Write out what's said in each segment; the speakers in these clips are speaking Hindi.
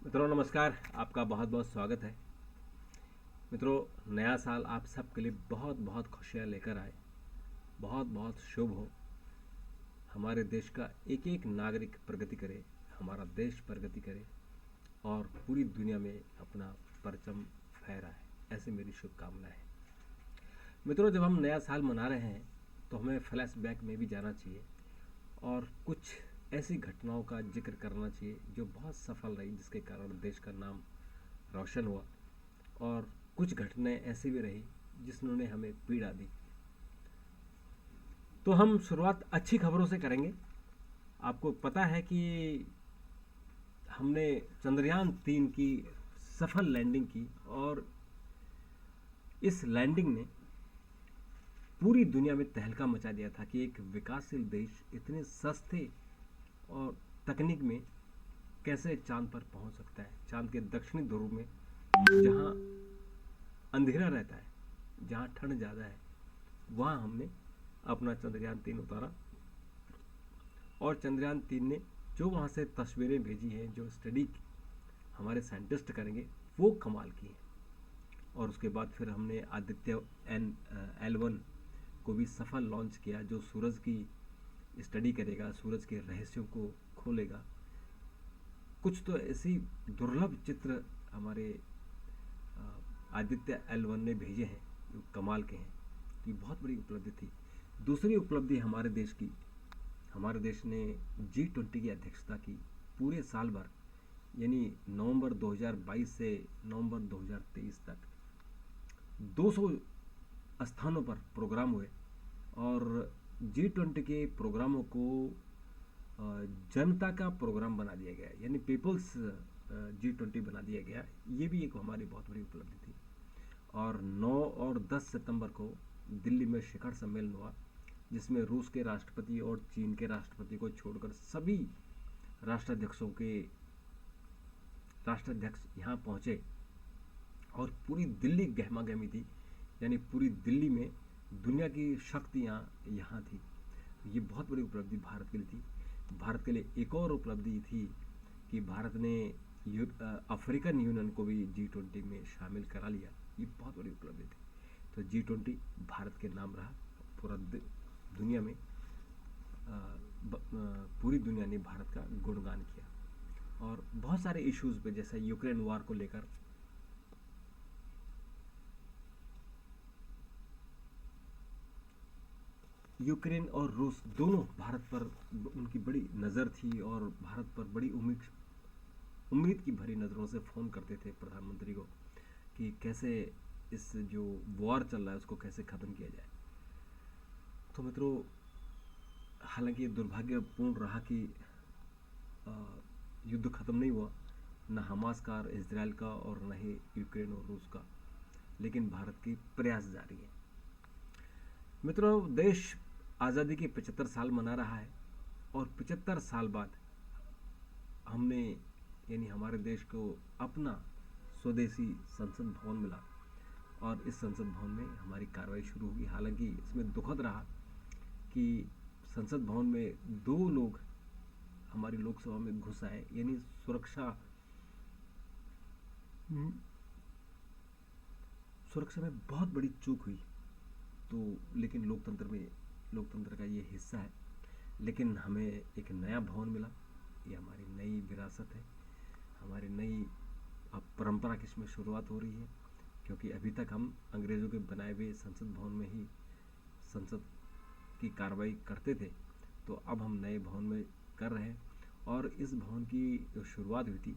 मित्रों नमस्कार। आपका बहुत बहुत स्वागत है। मित्रों, नया साल आप सबके लिए बहुत बहुत खुशियाँ लेकर आए, बहुत बहुत शुभ हो। हमारे देश का एक एक नागरिक प्रगति करे, हमारा देश प्रगति करे और पूरी दुनिया में अपना परचम फहराए, ऐसी मेरी शुभकामनाएं हैं। मित्रों, जब हम नया साल मना रहे हैं तो हमें फ्लैशबैक में भी जाना चाहिए और कुछ ऐसी घटनाओं का जिक्र करना चाहिए जो बहुत सफल रही, जिसके कारण देश का नाम रोशन हुआ, और कुछ घटनाएं ऐसी भी रही जिन्होंने हमें पीड़ा दी। तो हम शुरुआत अच्छी खबरों से करेंगे। आपको पता है कि हमने चंद्रयान 3 की सफल लैंडिंग की और इस लैंडिंग ने पूरी दुनिया में तहलका मचा दिया था कि एक विकासशील देश इतने सस्ते और तकनीक में कैसे चांद पर पहुंच सकता है। चांद के दक्षिणी ध्रुव में, जहां अंधेरा रहता है, जहां ठंड ज़्यादा है, वहां हमने अपना चंद्रयान 3 उतारा। और चंद्रयान 3 ने जो वहाँ से तस्वीरें भेजी हैं, जो स्टडी हमारे साइंटिस्ट करेंगे, वो कमाल की हैं। और उसके बाद फिर हमने आदित्य L1 को भी सफल लॉन्च किया, जो सूरज की स्टडी करेगा, सूरज के रहस्यों को खोलेगा। कुछ तो ऐसी दुर्लभ चित्र हमारे आदित्य L1 ने भेजे हैं जो कमाल के हैं। तो ये बहुत बड़ी उपलब्धि थी। दूसरी उपलब्धि हमारे देश की, हमारे देश ने G20 की अध्यक्षता की पूरे साल भर, यानी नवंबर 2022 से नवंबर 2023 तक 200 स्थानों पर प्रोग्राम हुए। और G20 के प्रोग्रामों को जनता का प्रोग्राम बना दिया गया, यानी पीपल्स G20 बना दिया गया। ये भी एक हमारी बहुत बड़ी उपलब्धि थी। और 9 और 10 सितंबर को दिल्ली में शिखर सम्मेलन हुआ, जिसमें रूस के राष्ट्रपति और चीन के राष्ट्रपति को छोड़कर सभी राष्ट्राध्यक्ष यहाँ पहुँचे और पूरी दिल्ली गहमा गहमी थी, यानी पूरी दिल्ली में दुनिया की शक्तियाँ यहाँ थी। ये बहुत बड़ी उपलब्धि भारत के लिए थी। भारत के लिए एक और उपलब्धि थी कि भारत ने अफ्रीकन यूनियन को भी G20 में शामिल करा लिया। ये बहुत बड़ी उपलब्धि थी। तो G20 भारत के नाम रहा। पूरा दुनिया में पूरी दुनिया ने भारत का गुणगान किया। और बहुत सारे इश्यूज़ पे, जैसे यूक्रेन वार को लेकर, यूक्रेन और रूस दोनों, भारत पर उनकी बड़ी नज़र थी और भारत पर बड़ी उम्मीद की भरी नज़रों से फ़ोन करते थे प्रधानमंत्री को कि कैसे इस जो वॉर चल रहा है उसको कैसे ख़त्म किया जाए। तो मित्रों, हालांकि ये दुर्भाग्यपूर्ण रहा कि युद्ध ख़त्म नहीं हुआ, न हमास का, इजराइल का, और न ही यूक्रेन और रूस का, लेकिन भारत की प्रयास जारी है। मित्रों, देश आज़ादी के 75 साल मना रहा है और 75 साल बाद हमने, यानी हमारे देश को अपना स्वदेशी संसद भवन मिला और इस संसद भवन में हमारी कार्रवाई शुरू होगी। हालांकि इसमें दुखद रहा कि संसद भवन में 2 लोग हमारी लोकसभा में घुस आए, यानी सुरक्षा में बहुत बड़ी चूक हुई। तो लेकिन लोकतंत्र का ये हिस्सा है। लेकिन हमें एक नया भवन मिला। ये हमारी नई विरासत है, हमारी नई अब परंपरा की इसमें शुरुआत हो रही है, क्योंकि अभी तक हम अंग्रेज़ों के बनाए हुए संसद भवन में ही संसद की कार्रवाई करते थे। तो अब हम नए भवन में कर रहे हैं। और इस भवन की जो शुरुआत हुई थी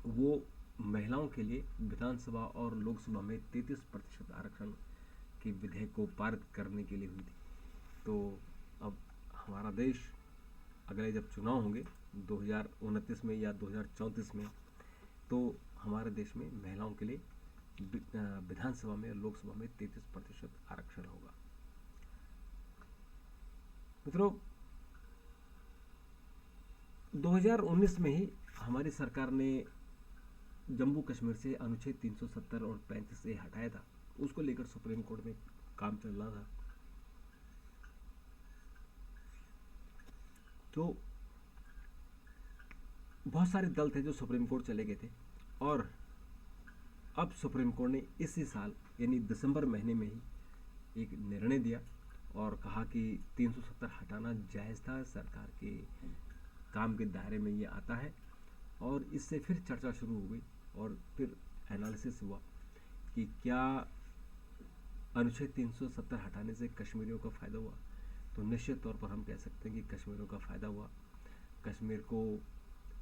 वो महिलाओं के लिए विधानसभा और लोकसभा में 33% आरक्षण के विधेयक को पारित करने के लिए हुई थी। तो अब हमारा देश, अगले जब चुनाव होंगे 2029 में या 2034 में, तो हमारे देश में महिलाओं के लिए विधानसभा में और लोकसभा में 33% आरक्षण होगा। मित्रों, 2019 में ही हमारी सरकार ने जम्मू कश्मीर से अनुच्छेद 370 और 35A हटाया था। उसको लेकर सुप्रीम कोर्ट में काम चल रहा था। तो बहुत सारे दल थे जो सुप्रीम कोर्ट चले गए थे, और अब सुप्रीम कोर्ट ने इसी साल यानी दिसंबर महीने में ही एक निर्णय दिया और कहा कि 370 हटाना जायज़ था, सरकार के काम के दायरे में ये आता है। और इससे फिर चर्चा शुरू हो गई और फिर एनालिसिस हुआ कि क्या अनुच्छेद 370 हटाने से कश्मीरियों को फ़ायदा हुआ। तो निश्चित तौर पर हम कह सकते हैं कि कश्मीरियों का फ़ायदा हुआ।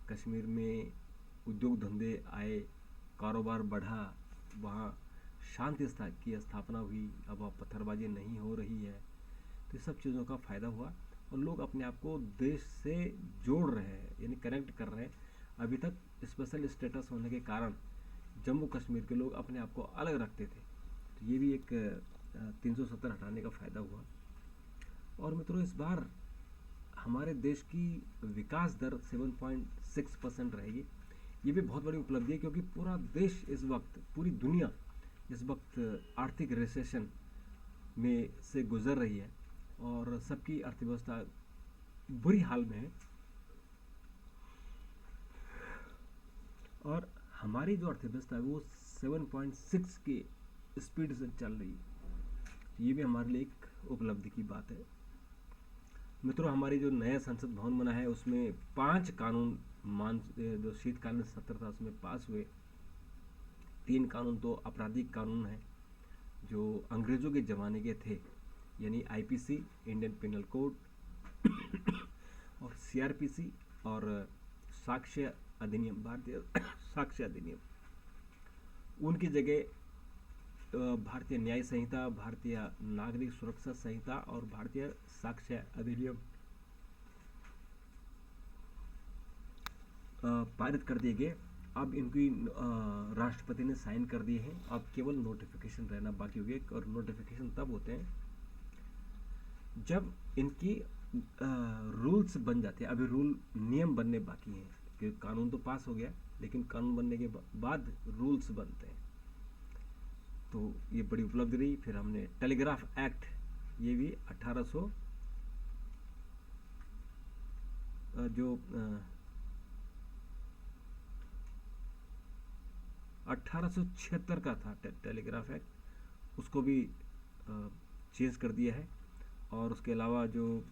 कश्मीर में उद्योग धंधे आए, कारोबार बढ़ा, वहाँ शांति की स्थापना हुई, अब वहाँ पत्थरबाजी नहीं हो रही है। तो ये सब चीज़ों का फ़ायदा हुआ और लोग अपने आप को देश से जोड़ रहे हैं, यानी कनेक्ट कर रहे हैं। अभी तक स्पेशल स्टेटस होने के कारण जम्मू कश्मीर के लोग अपने आप को अलग रखते थे, तो ये भी एक 370 हटाने का फ़ायदा हुआ। और मित्रों, इस बार हमारे देश की विकास दर 7.6% रहेगी। ये भी बहुत बड़ी उपलब्धि है, क्योंकि पूरा देश इस वक्त, पूरी दुनिया इस वक्त आर्थिक रिसेशन में से गुजर रही है और सबकी अर्थव्यवस्था बुरी हाल में है। और हमारी जो अर्थव्यवस्था है वो 7.6 की स्पीड से चल रही है। ये भी हमारे लिए एक उपलब्धि की बात है। मित्रों, हमारी जो नया संसद भवन बना है उसमें 5 कानून जो शीतकालीन सत्र था उसमें पास हुए। 3 कानून तो आपराधिक कानून हैं जो अंग्रेज़ों के ज़माने के थे, यानी आईपीसी, इंडियन पिनल कोड और सीआरपीसी और साक्ष्य अधिनियम, भारतीय साक्ष्य अधिनियम। उनकी जगह भारतीय न्याय संहिता, भारतीय नागरिक सुरक्षा संहिता और भारतीय साक्ष्य अधिनियम पारित कर दिए गए। अब इनकी राष्ट्रपति ने साइन कर दिए हैं। अब केवल नोटिफिकेशन रहना बाकी हो गया, और नोटिफिकेशन तब होते हैं जब इनकी रूल्स बन जाते हैं। अभी नियम बनने बाकी हैं, क्योंकि कानून तो पास हो गया, लेकिन कानून बनने के बाद रूल्स बनते हैं। तो ये बड़ी उपलब्धि रही। फिर हमने टेलीग्राफ एक्ट, ये भी 1876 का था टेलीग्राफ एक्ट, उसको भी चेंज कर दिया है। और उसके अलावा जो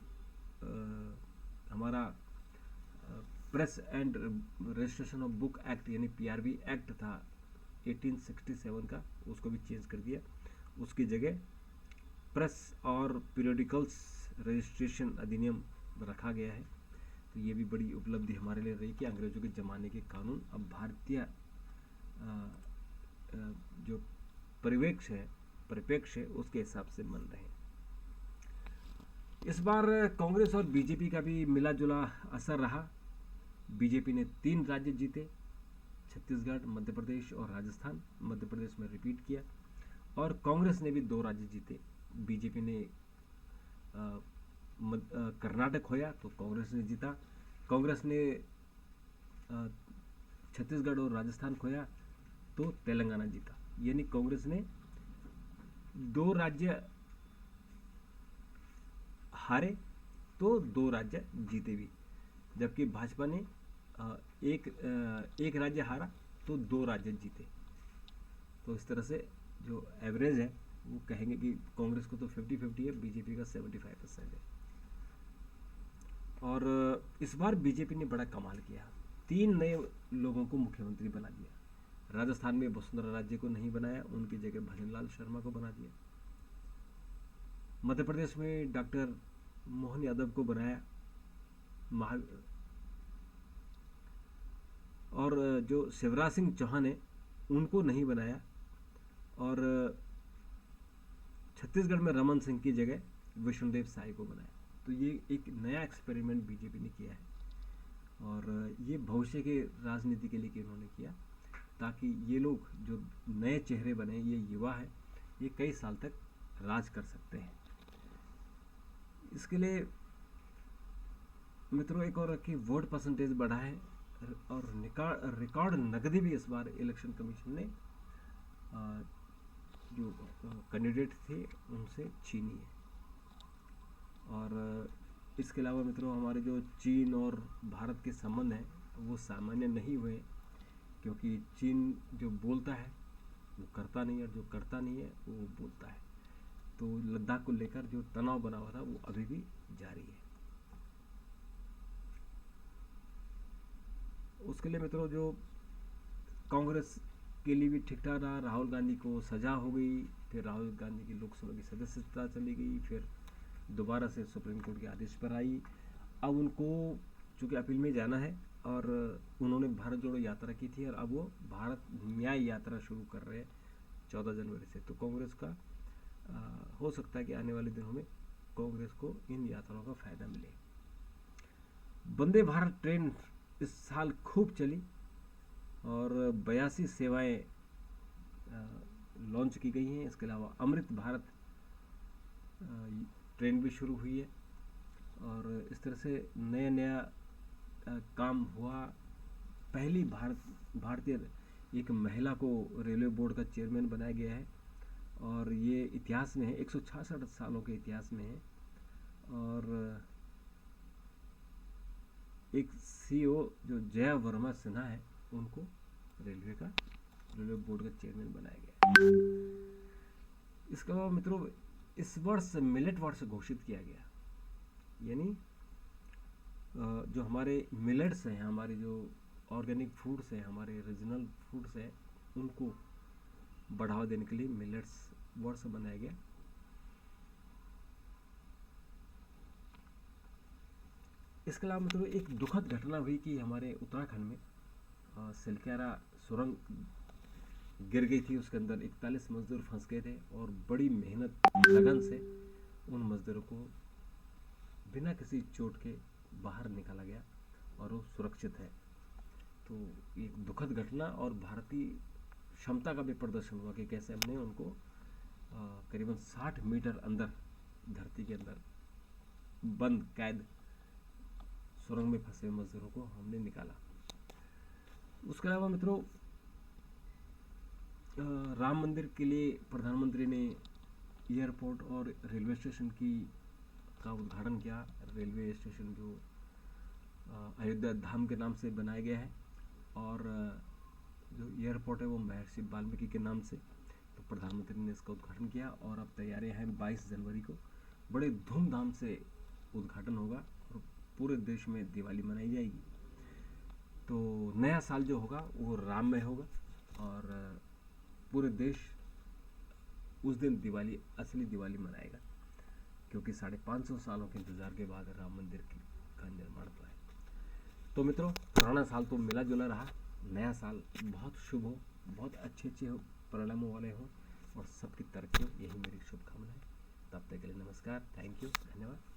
हमारा press and registration of book act यानी पीआरबी एक्ट था 1867 का, उसको भी चेंज कर दिया। उसकी जगह प्रेस और पीरियडिकल्स रजिस्ट्रेशन अधिनियम रखा गया है। तो ये भी बड़ी उपलब्धि हमारे लिए रही कि अंग्रेज़ों के ज़माने के कानून अब भारतीय जो परिप्रेक्ष्य है उसके हिसाब से बन रहे हैं। इस बार कांग्रेस और बीजेपी का भी मिला जुला असर रहा। बीजेपी ने 3 राज्य जीते, छत्तीसगढ़, मध्य प्रदेश और राजस्थान। मध्य प्रदेश में रिपीट किया। और कांग्रेस ने भी 2 राज्य जीते। बीजेपी ने कर्नाटक खोया तो कांग्रेस ने जीता। कांग्रेस ने छत्तीसगढ़ और राजस्थान खोया तो तेलंगाना जीता। यानी कांग्रेस ने 2 राज्य हारे तो 2 राज्य जीते भी, जबकि भाजपा ने एक राज्य हारा तो 2 राज्य जीते। तो इस तरह से जो एवरेज है वो कहेंगे कि कांग्रेस को तो 50-50 है, बीजेपी का 75% है। और इस बार बीजेपी ने बड़ा कमाल किया, 3 नए लोगों को मुख्यमंत्री बना दिया। राजस्थान में वसुंधरा राजे को नहीं बनाया, उनकी जगह भजनलाल शर्मा को बना दिया। मध्य प्रदेश में डॉक्टर मोहन यादव को बनाया। और जो शिवराज सिंह चौहान है उनको नहीं बनाया। और छत्तीसगढ़ में रमन सिंह की जगह विष्णुदेव साय को बनाया। तो ये एक नया एक्सपेरिमेंट बीजेपी ने किया है, और ये भविष्य के राजनीति के लिए उन्होंने किया, ताकि ये लोग जो नए चेहरे बने, ये युवा है, ये कई साल तक राज कर सकते हैं। इसके लिए मित्रों एक और कि वोट परसेंटेज बढ़ा है, और रिकॉर्ड नकदी भी इस बार इलेक्शन कमीशन ने जो कैंडिडेट थे उनसे छीनी है। और इसके अलावा मित्रों हमारे जो चीन और भारत के संबंध हैं वो सामान्य नहीं हुए, क्योंकि चीन जो बोलता है वो करता नहीं है, और जो करता नहीं है वो बोलता है। तो लद्दाख को लेकर जो तनाव बना हुआ था वो अभी भी जारी है। उसके लिए मित्रों जो कांग्रेस के लिए भी ठीक ठाक रहा, राहुल गांधी को सजा हो गई, फिर राहुल गांधी की लोकसभा की सदस्यता चली गई, फिर दोबारा से सुप्रीम कोर्ट के आदेश पर आई। अब उनको चूँकि अपील में जाना है, और उन्होंने भारत जोड़ो यात्रा की थी, और अब वो भारत न्याय यात्रा शुरू कर रहे हैं 14 जनवरी से। तो कांग्रेस का हो सकता है कि आने वाले दिनों में कांग्रेस को इन यात्राओं का फायदा मिले। वंदे भारत ट्रेन इस साल खूब चली, और 82 सेवाएं लॉन्च की गई हैं। इसके अलावा अमृत भारत ट्रेन भी शुरू हुई है, और इस तरह से नया नया काम हुआ। पहली भारतीय एक महिला को रेलवे बोर्ड का चेयरमैन बनाया गया है, और ये इतिहास में है, 166 सालों के इतिहास में है। और एक सीईओ जो जया वर्मा सिन्हा है, उनको रेलवे बोर्ड का चेयरमैन बनाया गया है। इसके अलावा मित्रों इस वर्ष मिलेट वर्ष घोषित किया गया, यानी जो हमारे मिलेट्स हैं, हमारे जो ऑर्गेनिक फूड्स हैं, हमारे रीजनल फूड्स हैं, उनको बढ़ावा देने के लिए मिलेट्स वर्ष बनाया गया। इसके अलावा मतलब एक दुखद घटना हुई कि हमारे उत्तराखंड में सिलक्यारा सुरंग गिर गई थी। उसके अंदर 41 मजदूर फंस गए थे, और बड़ी मेहनत लगन से उन मजदूरों को बिना किसी चोट के बाहर निकाला गया, और वो सुरक्षित है। तो एक दुखद घटना, और भारतीय क्षमता का भी प्रदर्शन हुआ कि कैसे हमने उनको करीबन 60 मीटर अंदर धरती के अंदर बंद कैद सुरंग में फंसे मजदूरों को हमने निकाला। उसके अलावा मित्रों राम मंदिर के लिए प्रधानमंत्री ने एयरपोर्ट और रेलवे स्टेशन का उद्घाटन किया। रेलवे स्टेशन जो अयोध्या धाम के नाम से बनाया गया है, और जो एयरपोर्ट है वो महर्षि वाल्मीकि के नाम से। तो प्रधानमंत्री ने इसका उद्घाटन किया, और अब तैयारियां हैं 22 जनवरी को बड़े धूमधाम से उद्घाटन होगा, और पूरे देश में दिवाली मनाई जाएगी। तो नया साल जो होगा वो राममय होगा, और पूरे देश उस दिन दिवाली, असली दिवाली मनाएगा, क्योंकि 550 सालों के इंतजार के बाद राम मंदिर का निर्माण हुआ है। तो मित्रों पुराना साल तो मिला जुला रहा, नया साल बहुत शुभ हो, बहुत अच्छे परिणामों वाले हो, और सबकी तरक्की हो, यही मेरी शुभकामना है। तब तक के लिए नमस्कार, थैंक यू, धन्यवाद।